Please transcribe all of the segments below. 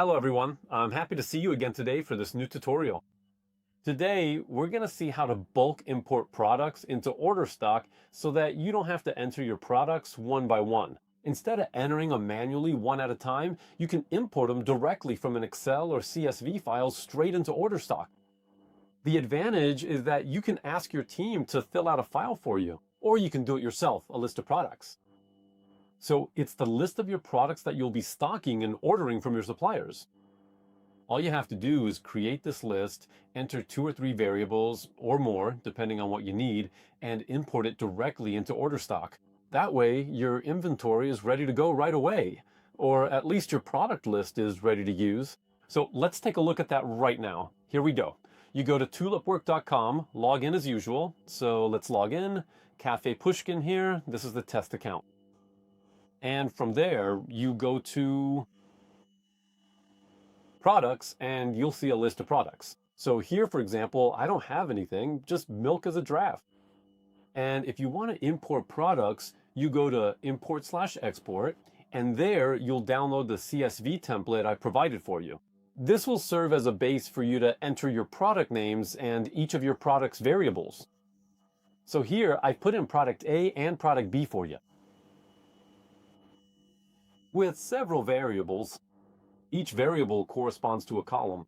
Hello everyone, I'm happy to see you again today for this new tutorial. Today, we're going to see how to bulk import products into OrderStock so that you don't have to enter your products one by one. Instead of entering them manually one at a time, you can import them directly from an Excel or CSV file straight into OrderStock. The advantage is that you can ask your team to fill out a file for you, or you can do it yourself, a list of products. So it's the list of your products that you'll be stocking and ordering from your suppliers. All you have to do is create this list, enter 2 or 3 variables or more, depending on what you need, and import it directly into OrderStock. That way, your inventory is ready to go right away, or at least your product list is ready to use. So let's take a look at that right now. Here we go. You go to tulipwork.com, log in as usual. So let's log in, Cafe Pushkin here. This is the test account. And from there, you go to products and you'll see a list of products. So here, for example, I don't have anything, just milk as a draft. And if you want to import products, you go to import/export, and there you'll download the CSV template I provided for you. This will serve as a base for you to enter your product names and each of your product's variables. So here, I've put in product A and product B for you, with several variables. Each variable corresponds to a column.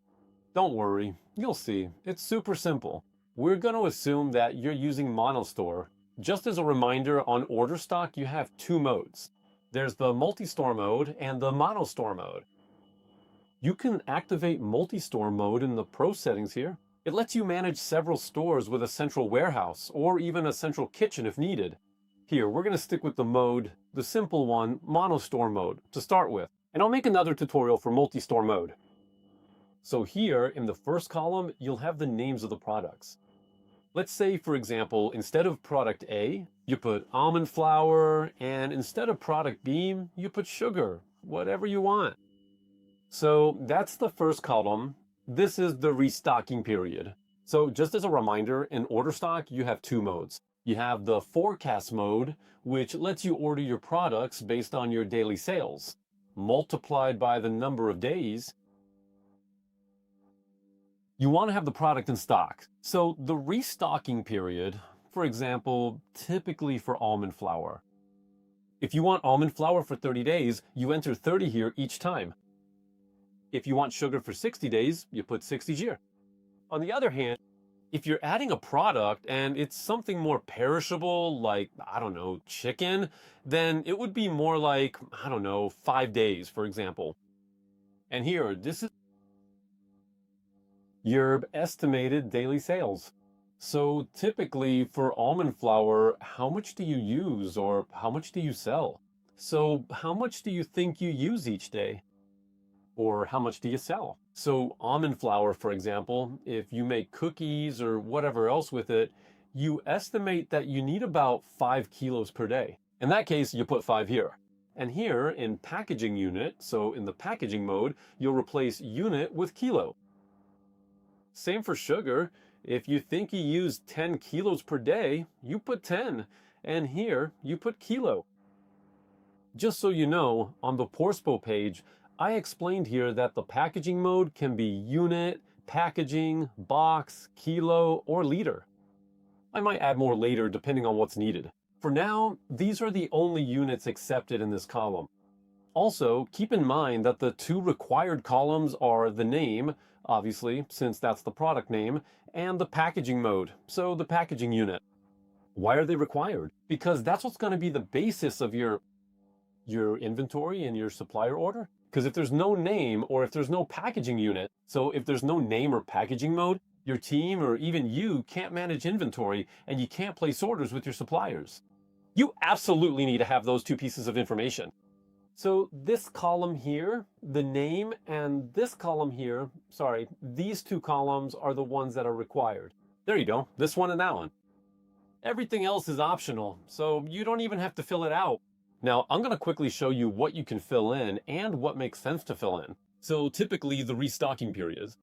Don't worry, you'll see, it's super simple. We're going to assume that you're using MonoStore. Just as a reminder, on OrderStock you have 2 modes. There's the multi-store mode and the MonoStore mode. You can activate multi-store mode in the Pro settings here. It lets you manage several stores with a central warehouse or even a central kitchen if needed. Here, we're going to stick with the simple one, MonoStore mode, to start with. And I'll make another tutorial for multi-store mode. So here, in the first column, you'll have the names of the products. Let's say, for example, instead of product A, you put almond flour, and instead of product B, you put sugar, whatever you want. So that's the first column. This is the restocking period. So just as a reminder, in OrderStock, you have 2 modes. You have the forecast mode, which lets you order your products based on your daily sales, multiplied by the number of days. You want to have the product in stock. So the restocking period, for example, typically for almond flour. If you want almond flour for 30 days, you enter 30 here each time. If you want sugar for 60 days, you put 60 here. On the other hand, if you're adding a product and it's something more perishable, like, I don't know, chicken, then it would be more like, I don't know, 5 days, for example. And here, this is your estimated daily sales. So typically for almond flour, how much do you use or how much do you sell? So how much do you think you use each day? Or how much do you sell? So almond flour, for example, if you make cookies or whatever else with it, you estimate that you need about 5 kilos per day. In that case, you put 5 here. And here in packaging unit, so in the packaging mode, you'll replace unit with kilo. Same for sugar. If you think you use 10 kilos per day, you put 10. And here, you put kilo. Just so you know, on the Porspo page, I explained here that the packaging mode can be unit, packaging, box, kilo, or liter. I might add more later depending on what's needed. For now, these are the only units accepted in this column. Also, keep in mind that the 2 required columns are the name, obviously, since that's the product name, and the packaging mode, so the packaging unit. Why are they required? Because that's what's going to be the basis of your inventory and your supplier order. Because if there's no name or if there's no packaging unit, so if there's no name or packaging mode, your team or even you can't manage inventory and you can't place orders with your suppliers. You absolutely need to have those 2 pieces of information. So this column here, the name, and this column here, these 2 columns are the ones that are required. There you go, this one and that one. Everything else is optional, so you don't even have to fill it out. Now, I'm going to quickly show you what you can fill in and what makes sense to fill in. So typically the restocking periods.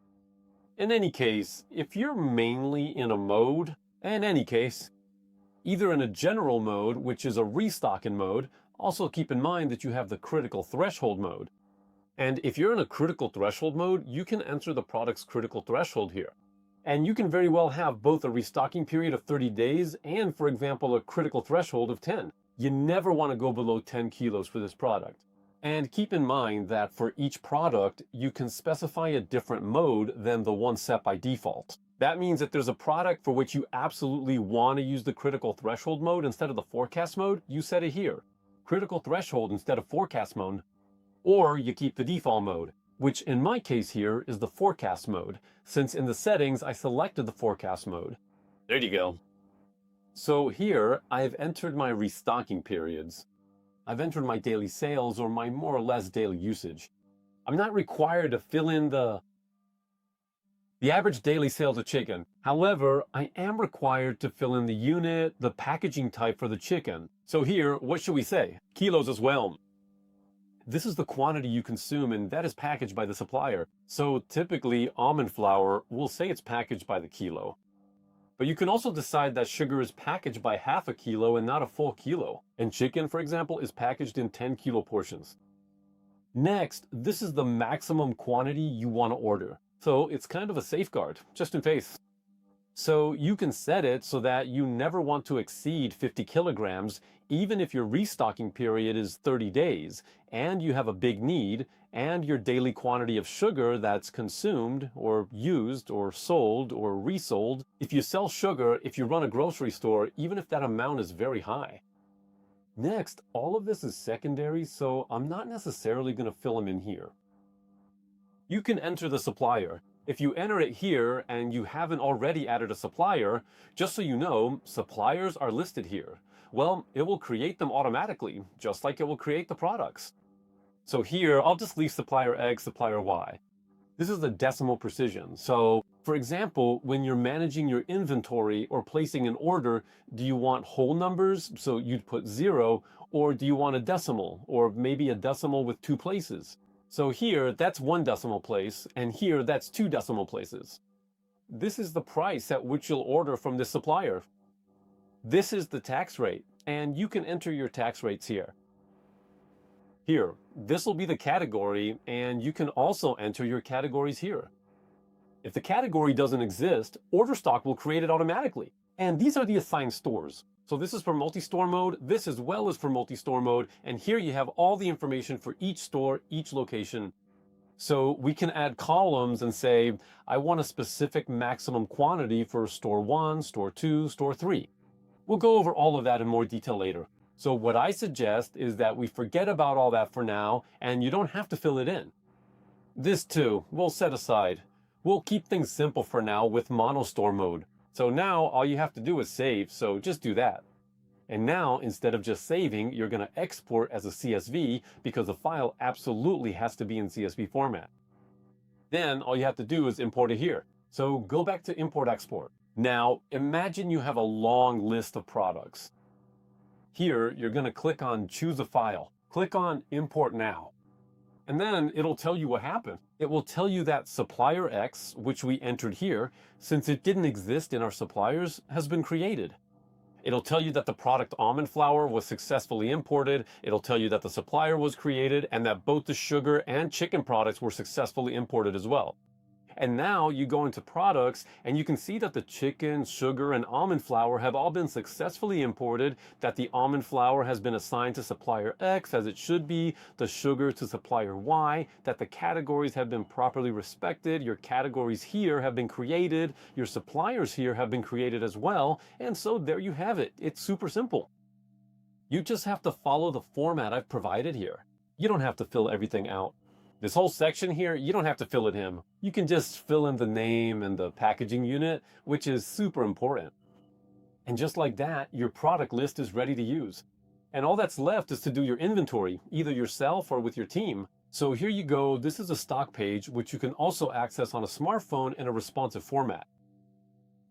In any case, if you're mainly in a mode, either in a general mode, which is a restocking mode, also keep in mind that you have the critical threshold mode. And if you're in a critical threshold mode, you can enter the product's critical threshold here. And you can very well have both a restocking period of 30 days and, for example, a critical threshold of 10. You never want to go below 10 kilos for this product. And keep in mind that for each product, you can specify a different mode than the one set by default. That means that there's a product for which you absolutely want to use the critical threshold mode instead of the forecast mode, you set it here. Critical threshold instead of forecast mode. Or you keep the default mode, which in my case here is the forecast mode, since in the settings I selected the forecast mode. There you go. So here I've entered my restocking periods. I've entered my daily sales or my more or less daily usage. I'm not required to fill in the average daily sales of chicken. However, I am required to fill in the unit, the packaging type for the chicken. So here, what should we say? Kilos as well. This is the quantity you consume, and that is packaged by the supplier. So typically, almond flour will say it's packaged by the kilo. But you can also decide that sugar is packaged by half a kilo and not a full kilo. And chicken, for example, is packaged in 10 kilo portions. Next, this is the maximum quantity you want to order. So it's kind of a safeguard, just in case. So you can set it so that you never want to exceed 50 kilograms, even if your restocking period is 30 days, and you have a big need, and your daily quantity of sugar that's consumed, or used, or sold, or resold. If you sell sugar, if you run a grocery store, even if that amount is very high. Next, all of this is secondary, so I'm not necessarily going to fill them in here. You can enter the supplier. If you enter it here and you haven't already added a supplier, just so you know, suppliers are listed here. Well, it will create them automatically, just like it will create the products. So here, I'll just leave supplier X, supplier Y. This is the decimal precision. So, for example, when you're managing your inventory or placing an order, do you want whole numbers? So you'd put 0, or do you want a decimal, or maybe a decimal with 2 places? So here, that's 1 decimal place, and here, that's 2 decimal places. This is the price at which you'll order from this supplier. This is the tax rate, and you can enter your tax rates here. Here, this will be the category, and you can also enter your categories here. If the category doesn't exist, OrderStock will create it automatically. And these are the assigned stores. So this is for multi-store mode, this as well as for multi-store mode, and here you have all the information for each store, each location. So we can add columns and say, I want a specific maximum quantity for store 1, store 2, store 3. We'll go over all of that in more detail later. So what I suggest is that we forget about all that for now, and you don't have to fill it in. This too, we'll set aside. We'll keep things simple for now with mono-store mode. So now all you have to do is save, so just do that. And now, instead of just saving, you're going to export as a CSV because the file absolutely has to be in CSV format. Then all you have to do is import it here. So go back to import export. Now imagine you have a long list of products. Here you're going to click on choose a file. Click on import now. And then it'll tell you what happened. It will tell you that supplier X, which we entered here, since it didn't exist in our suppliers, has been created. It'll tell you that the product almond flour was successfully imported. It'll tell you that the supplier was created and that both the sugar and chicken products were successfully imported as well. And now you go into products and you can see that the chicken, sugar, and almond flour have all been successfully imported, that the almond flour has been assigned to supplier X as it should be, the sugar to supplier Y, that the categories have been properly respected, your categories here have been created, your suppliers here have been created as well, and so there you have it. It's super simple. You just have to follow the format I've provided here. You don't have to fill everything out. This whole section here, you don't have to fill it in. You can just fill in the name and the packaging unit, which is super important. And just like that, your product list is ready to use. And all that's left is to do your inventory, either yourself or with your team. So here you go. This is a stock page, which you can also access on a smartphone in a responsive format.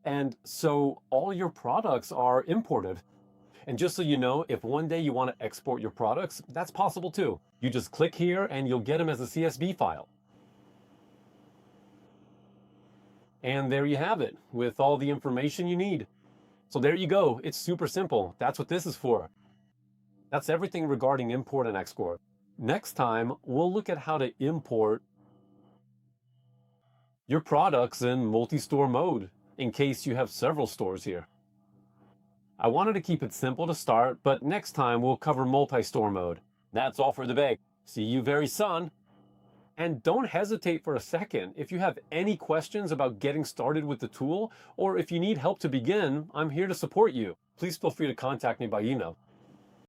And so all your products are imported. And just so you know, if one day you want to export your products, that's possible too. You just click here and you'll get them as a CSV file. And there you have it, with all the information you need. So there you go. It's super simple. That's what this is for. That's everything regarding import and export. Next time, we'll look at how to import your products in multi-store mode in case you have several stores here. I wanted to keep it simple to start, but next time we'll cover multi-store mode. That's all for today. See you very soon. And don't hesitate for a second. If you have any questions about getting started with the tool, or if you need help to begin, I'm here to support you. Please feel free to contact me by email.